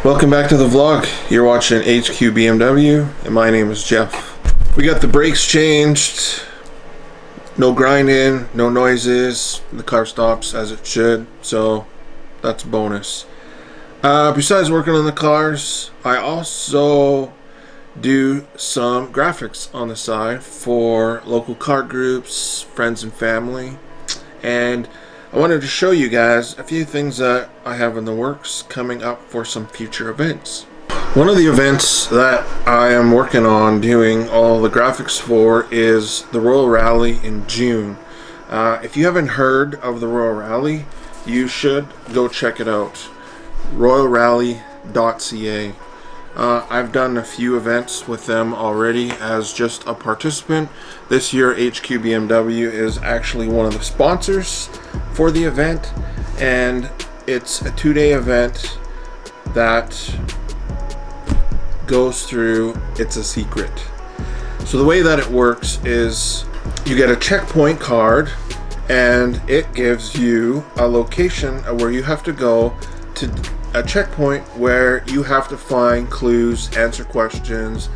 Welcome back to the vlog. You're watching HQ BMW and my name is Jeff. We got the brakes changed, no grinding, no noises, the car stops as it should, so that's a bonus. Besides working on the cars, I also do some graphics on the side for local car groups, friends and family, and I wanted to show you guys a few things that I have in the works coming up for some future events. One of the events that I am working on doing all the graphics for is the Royal Rally in June. If you haven't heard of the Royal Rally, you should go check it out. royalrally.ca. I've done a few events with them already as just a participant. This year HQ BMW is actually one of the sponsors for the event, and it's a 2-day event that goes through It's a Secret. So the way that it works is you get a checkpoint card and it gives you a location where you have to go to a checkpoint where you have to find clues, answer questions,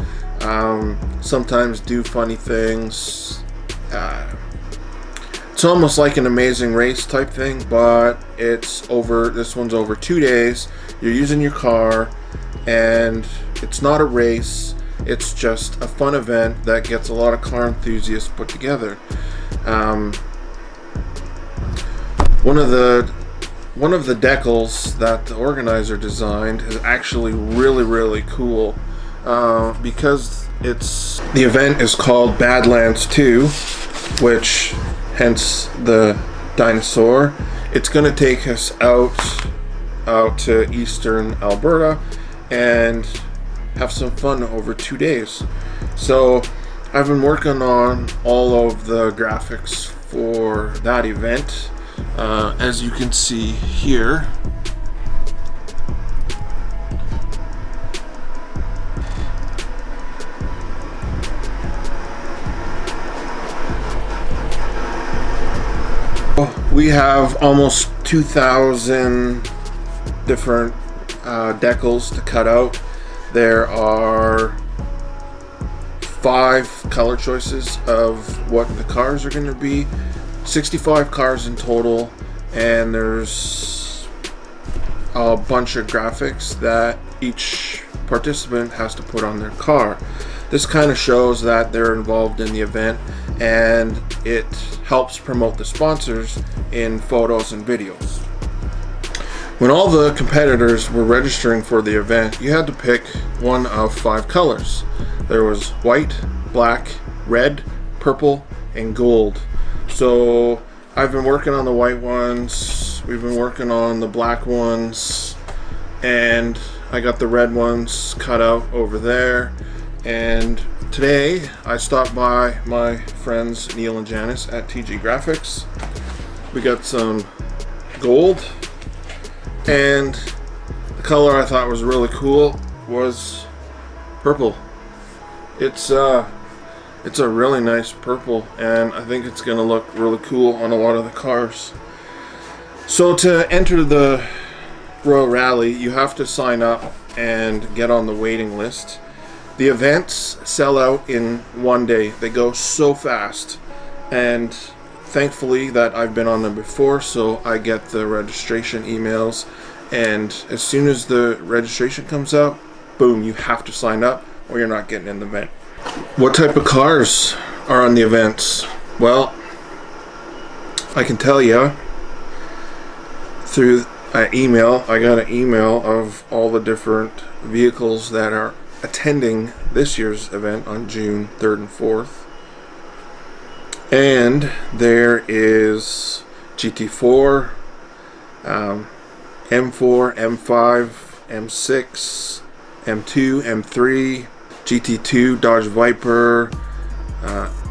sometimes do funny things. It's almost like an Amazing Race type thing, but this one's over 2 days. You're using your car and it's not a race, it's just a fun event that gets a lot of car enthusiasts put together. One of the decals that the organizer designed is actually really cool, because the event is called Badlands 2, which hence the dinosaur. It's going to take us out to eastern Alberta and have some fun over 2 days. So I've been working on all of the graphics for that event. As you can see here, we have almost 2,000 different decals to cut out. There are 5 color choices of what the cars are going to be. 65 cars in total, and there's a bunch of graphics that each participant has to put on their car. This kind of shows that they're involved in the event, and it helps promote the sponsors in photos and videos. When all the competitors were registering for the event, you had to pick one of 5 colors. There was white, black, red, purple, and gold. So I've been working on the white ones, we've been working on the black ones, and I got the red ones cut out over there. And today I stopped by my friends Neil and Janice at TG Graphics. We got some gold, and the color I thought was really cool was purple. It's a really nice purple, and I think it's gonna look really cool on a lot of the cars. So to enter the Royal Rally, you have to sign up and get on the waiting list. The events sell out in 1 day. They go so fast, and thankfully that I've been on them before, so I get the registration emails, and as soon as the registration comes out, boom, you have to sign up or you're not getting in the event. What type of cars are on the events? Well, I can tell you through an email. I got an email of all the different vehicles that are attending this year's event on June 3rd and 4th. And there is GT4, M4, M5, M6, M2, M3, GT2, Dodge Viper,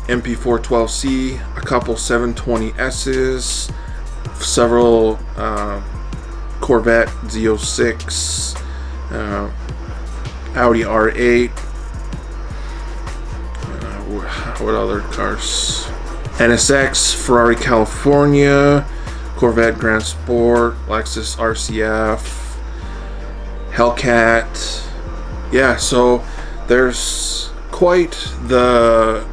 MP412C, a couple 720S's, several Corvette Z06, Audi R8, what other cars? NSX, Ferrari California, Corvette Grand Sport, Lexus RCF, Hellcat. Yeah, so there's quite the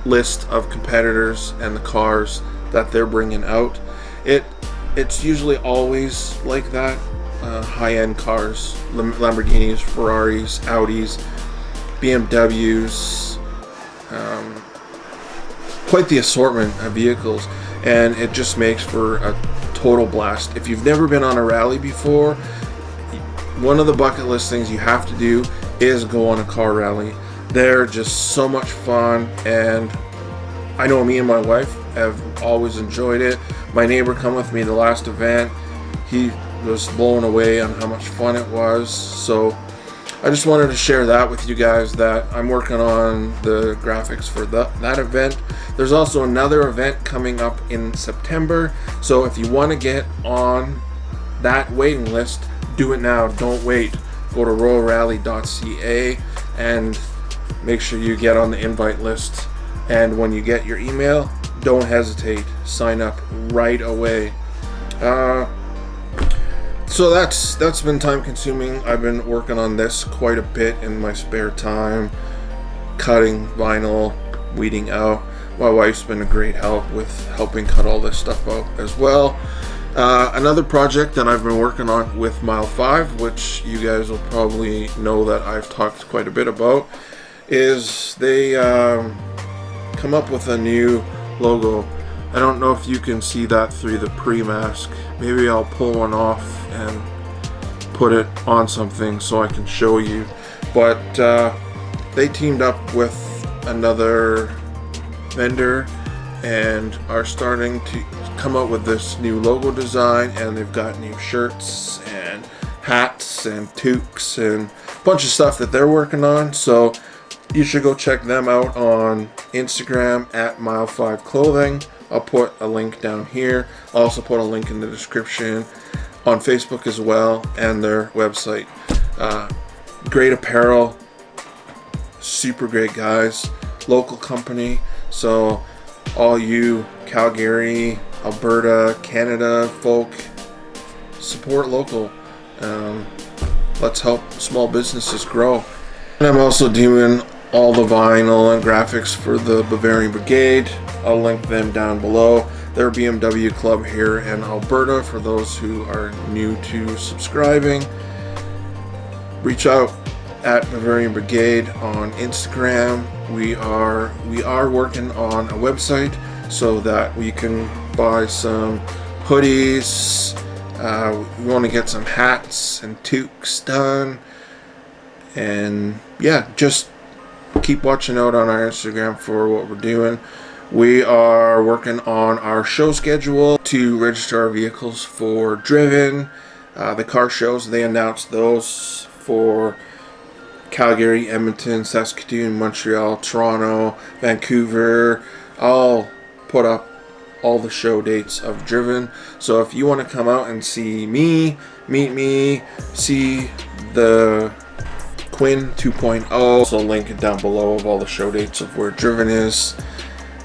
list of competitors and the cars that they're bringing out. It's usually always like that. High-end cars, Lamborghinis, Ferraris, Audis, BMWs, quite the assortment of vehicles, and it just makes for a total blast. If you've never been on a rally before, one of the bucket list things you have to do is go on a car rally. They're just so much fun, and I know me and my wife have always enjoyed it. My neighbor come with me the last event. He was blown away on how much fun it was. So I just wanted to share that with you guys, that I'm working on the graphics for that event. There's also another event coming up in September. So if you want to get on that waiting list, do it now. Don't wait. Go to royalrally.ca and make sure you get on the invite list. And when you get your email, don't hesitate. Sign up right away. So that's been time consuming. I've been working on this quite a bit in my spare time, cutting vinyl, weeding out. My wife's been a great help with helping cut all this stuff out as well. Another project that I've been working on with Mile 5, which you guys will probably know that I've talked quite a bit about, is they come up with a new logo. I don't know if you can see that through the pre-mask. Maybe I'll pull one off and put it on something so I can show you. But they teamed up with another vendor and are starting to come up with this new logo design, and they've got new shirts and hats and toques and a bunch of stuff that they're working on. So you should go check them out on Instagram at Mile 5 Clothing. I'll put a link down here. I'll also put a link in the description on Facebook as well, and their website. Great apparel, super great guys, local company. So all you Calgary, Alberta, Canada folk, support local. Let's help small businesses grow. And I'm also doing all the vinyl and graphics for the Bavarian Brigade. I'll link them down below. They're a BMW club here in Alberta. For those who are new to subscribing, reach out at Bavarian Brigade on Instagram. We are working on a website so that we can buy some hoodies. We want to get some hats and toques done, and yeah, just keep watching out on our Instagram for what we're doing. We are working on our show schedule to register our vehicles for Driven. The car shows, they announced those for Calgary, Edmonton, Saskatoon, Montreal, Toronto, Vancouver. I'll put up all the show dates of Driven. So if you want to come out and see me, meet me, see the Quinn 2.0, also link it down below of all the show dates of where Driven is.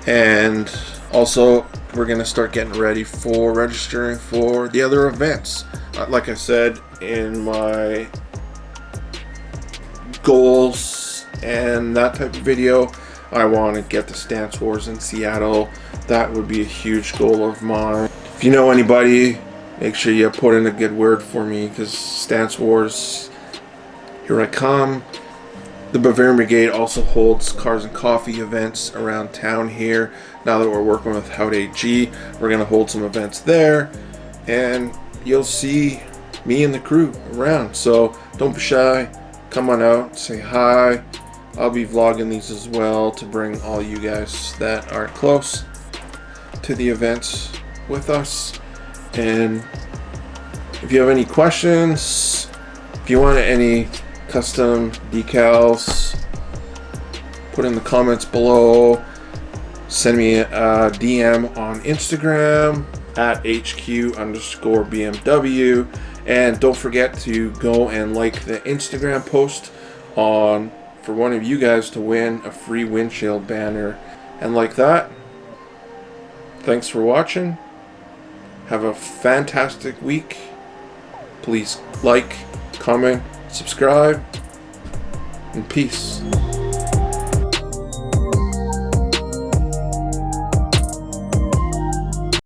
And also we're going to start getting ready for registering for the other events. Like I said in my goals and that type of video, I want to get the Stance Wars in Seattle. That would be a huge goal of mine. If you know anybody, make sure you put in a good word for me, because Stance Wars, here I come. The Bavarian Brigade also holds cars and coffee events around town here. Now that we're working with Hout AG, we're going to hold some events there, and you'll see me and the crew around. So don't be shy. Come on out, say hi. I'll be vlogging these as well to bring all you guys that are close to the events with us. And if you have any questions, if you want any custom decals, put in the comments below. Send me a DM on Instagram at HQ_BMW. And don't forget to go and like the Instagram post for one of you guys to win a free windshield banner. And like that, thanks for watching. Have a fantastic week. Please like, comment, subscribe, and peace.